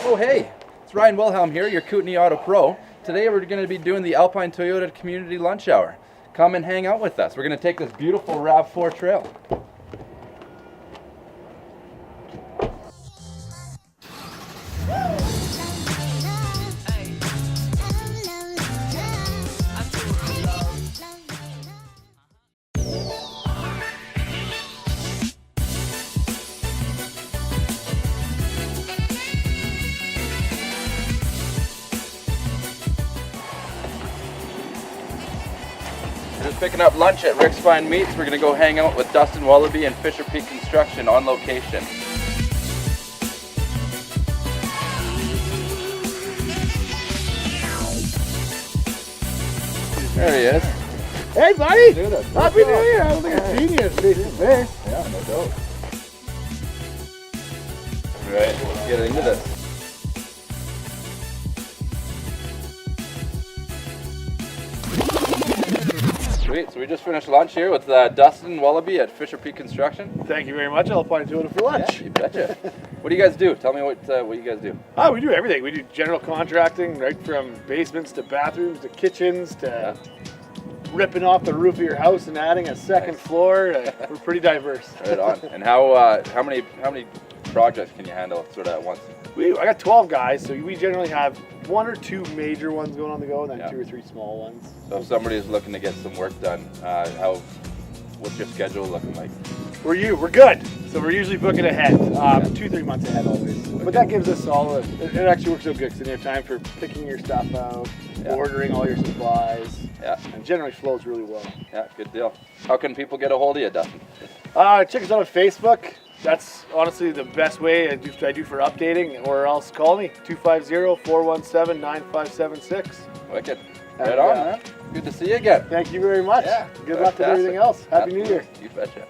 Oh hey, it's Ryan Wilhelm here, your Kootenai Auto Pro. Today we're going to be doing the Alpine Toyota Community Lunch Hour. Come and hang out with us. We're going to take this beautiful RAV4 trail. We're just picking up lunch at Rick's Fine Meats. We're going to go hang out with Dustin Wallaby and Fisher Preconstruction on location. There he is. Hey buddy! Dude, Happy New Year! I don't think I've seen you face to face. Yeah, no doubt. Alright, let's get into this. Sweet, so we just finished lunch here with Dustin Wallaby at Fisher Preconstruction. Thank you very much, Alpine Toyota, for lunch. Yeah, you betcha. What do you guys do? Tell me what you guys do. Oh, we do everything. We do general contracting, right from basements to bathrooms to kitchens to ripping off the roof of your house and adding a second floor. We're pretty diverse. Right on. And how many projects can you handle sort of at once? I got 12 guys, so we generally have one or two major ones going on the go, and then two or three small ones. So if somebody's looking to get some work done, what's your schedule looking like? We're good. So we're usually booking ahead, 2-3 months ahead always. Okay. But that gives us all it actually works out good because then you have time for picking your stuff out, ordering all your supplies, and generally flows really well. Yeah, good deal. How can people get a hold of you, Dustin? Check us out on Facebook. That's honestly the best way I do for updating, or else call me, 250-417-9576. Wicked. Right on, man. Good to see you again. Thank you very much. Yeah, good luck with everything else. Happy New Year. You betcha.